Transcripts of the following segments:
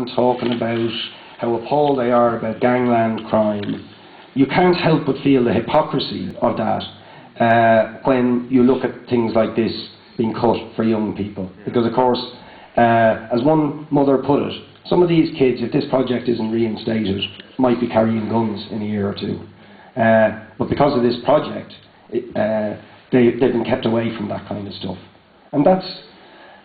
and talking about how appalled they are about gangland crime, you can't help but feel the hypocrisy of that when you look at things like this being cut for young people. Because of course, as one mother put it, some of these kids, if this project isn't reinstated, might be carrying guns in a year or two. But because of this project, they've been kept away from that kind of stuff. And that's,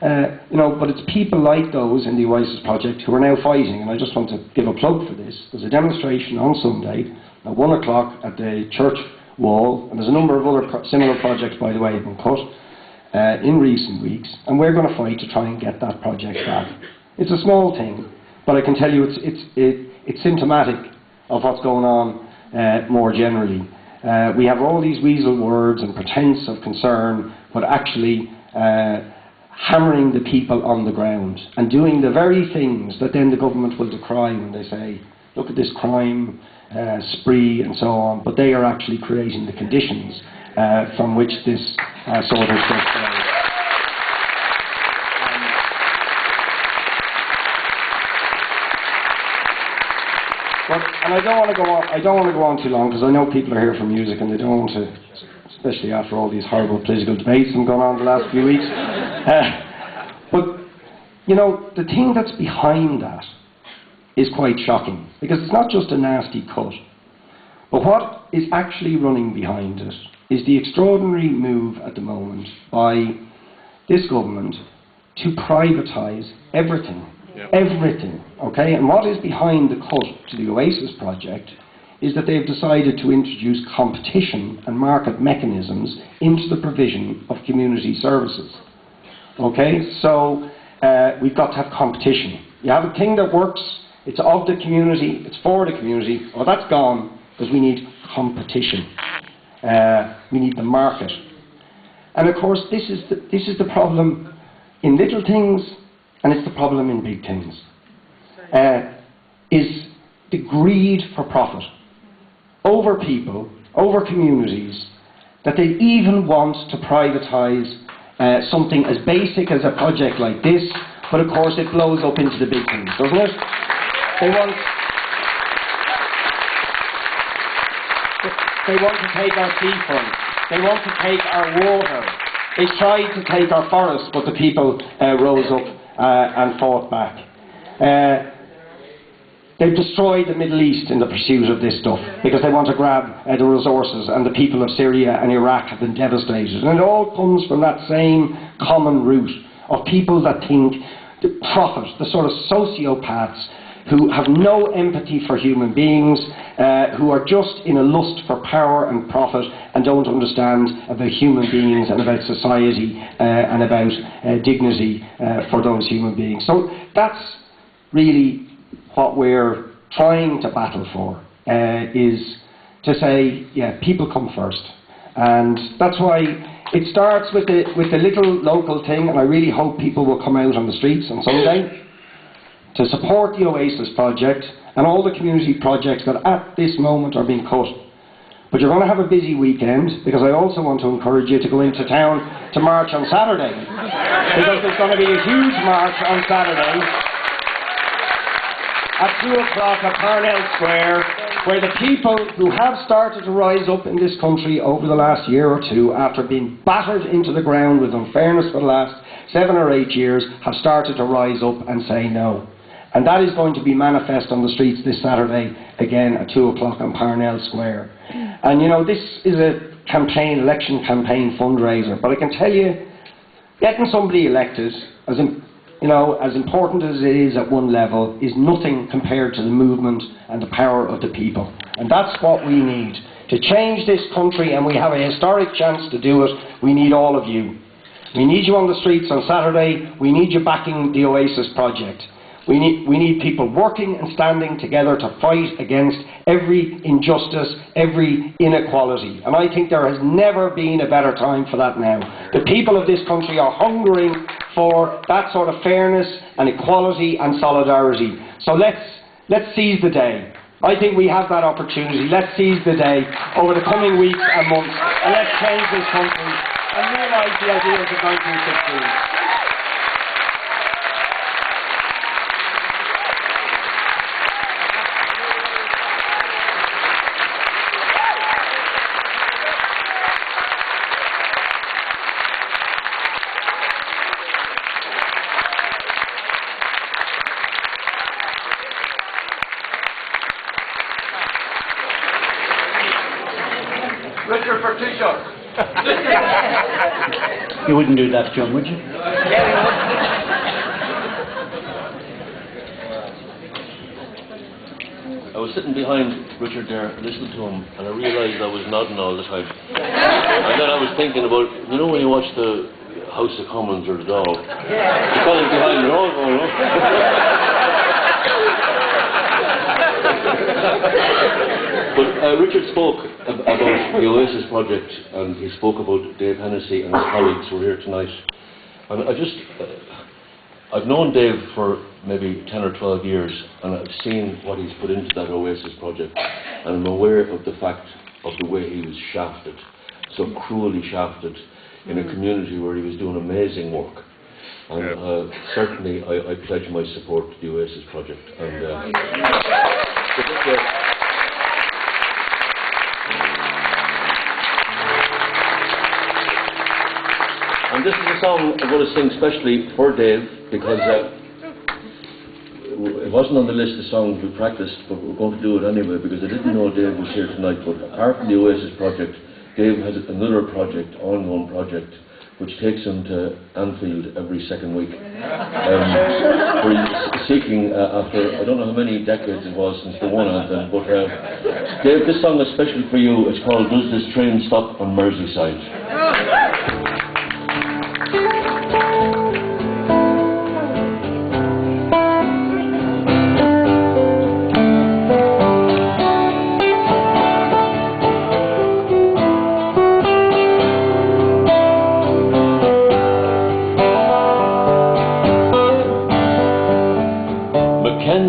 but it's people like those in the Oasis project who are now fighting, and I just want to give a plug for this. There's a demonstration on Sunday at 1 o'clock at the church wall, and there's a number of other similar projects, by the way, have been cut in recent weeks, and we're going to fight to try and get that project back. It's a small thing, but I can tell you it's symptomatic of what's going on more generally. We have all these weasel words and pretense of concern, but actually hammering the people on the ground and doing the very things that then the government will decry when they say, look at this crime spree and so on, but they are actually creating the conditions from which this sort of stuff goes. And I don't want to go on too long, because I know people are here for music and they don't want to, especially after all these horrible political debates that have gone on the last few weeks. But the thing that's behind that is quite shocking, because it's not just a nasty cut. But what is actually running behind it is the extraordinary move at the moment by this government to privatise everything. Yep. Everything, okay? And what is behind the cut to the Oasis project is that they've decided to introduce competition and market mechanisms into the provision of community services. Okay, so we've got to have competition. You have a thing that works, it's of the community, it's for the community. Well, that's gone, because we need competition. We need the market. And of course, this is the problem in little things, and it's the problem in big things, is the greed for profit over people, over communities, that they even want to privatise something as basic as a project like this, but of course it blows up into the big things, doesn't it? They want to take our seafront, they want to take our water, they tried to take our forests, but the people rose up and fought back. They've destroyed the Middle East in the pursuit of this stuff, because they want to grab the resources, and the people of Syria and Iraq have been devastated. And it all comes from that same common root of people that think the profit, the sort of sociopaths who have no empathy for human beings, who are just in a lust for power and profit and don't understand about human beings and about society and about dignity for those human beings. So that's really what we're trying to battle for, is to say, yeah, people come first. And that's why it starts with the little local thing, and I really hope people will come out on the streets on Sunday to support the Oasis project and all the community projects that at this moment are being cut. But you're going to have a busy weekend, because I also want to encourage you to go into town to march on Saturday, because there's going to be a huge march on Saturday at 2 o'clock at Parnell Square, where the people who have started to rise up in this country over the last year or two, after being battered into the ground with unfairness for the last 7 or 8 years, have started to rise up and say no. And that is going to be manifest on the streets this Saturday, again at 2 o'clock on Parnell Square. And this is a campaign, election campaign fundraiser, but I can tell you, getting somebody elected, as important as it is at one level, is nothing compared to the movement and the power of the people. And that's what we need to change this country, and we have a historic chance to do it. We need all of you. We need you on the streets on Saturday. We need you backing the Oasis project. We need people working and standing together to fight against every injustice, every inequality. And I think there has never been a better time for that now. The people of this country are hungering for that sort of fairness and equality and solidarity. So let's seize the day. I think we have that opportunity. Let's seize the day over the coming weeks and months, and let's change this country and realise the ideals of 1916. for t-shirts. You wouldn't do that, John, would you? I was sitting behind Richard there, listening to him, and I realised I was nodding all the time. And then I was thinking about, you know, when you watch the House of Commons or the Dáil, the fellas behind me, all going, But Richard spoke about the Oasis project, and he spoke about Dave Hennessy and his colleagues who are here tonight. And I've known Dave for maybe 10 or 12 years, and I've seen what he's put into that Oasis project, and I'm aware of the fact of the way he was shafted, so cruelly shafted, in a community where he was doing amazing work. And certainly I pledge my support to the Oasis project. And, and this is a song I'm going to sing specially for Dave, because it wasn't on the list of songs we practiced, but we're going to do it anyway, because I didn't know Dave was here tonight. But apart from the Oasis project, Dave has another project, ongoing project, which takes him to Anfield every second week. Where he's seeking after, I don't know how many decades it was since the one anthem, but Dave, this song is special for you. It's called Does This Train Stop on Merseyside?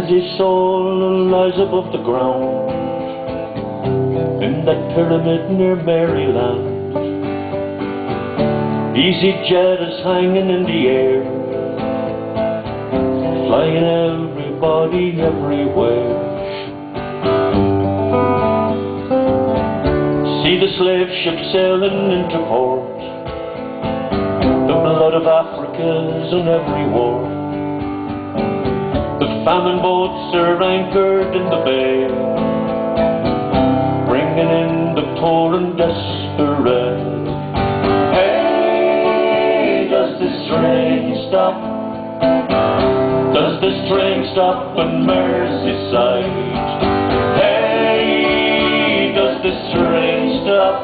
His soul lies above the ground in that pyramid near Maryland. EasyJet is hanging in the air, flying everybody everywhere. See the slave ship sailing into port, the blood of Africa's on every wharf. The famine boats are anchored in the bay, bringing in the poor and desperate. Hey, does this train stop? Does this train stop on Merseyside? Hey, does this train stop?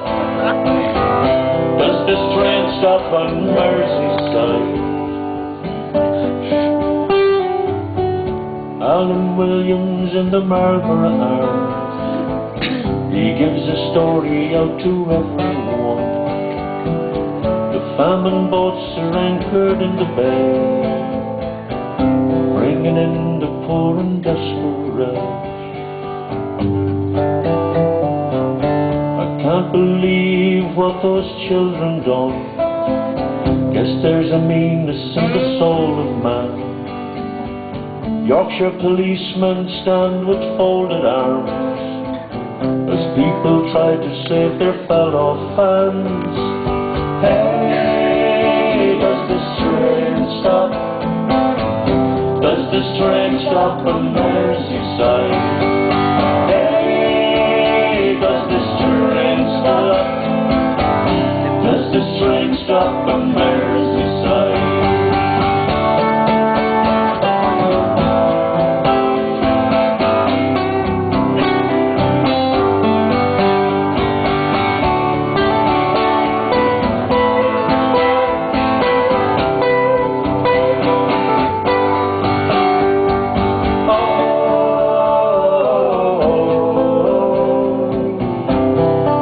Does this train stop on Merseyside? Alan Williams in the Marlborough Arms, he gives a story out to everyone. The famine boats are anchored in the bay, bringing in the poor and desperate. I can't believe what those children done. Guess there's a meanness in the soul of man. Yorkshire policemen stand with folded arms as people try to save their fellow fans. Hey, does this train stop? Does this train stop on Merseyside? Hey, does this train stop? Does this train stop on Merseyside?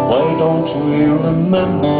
Why don't we remember?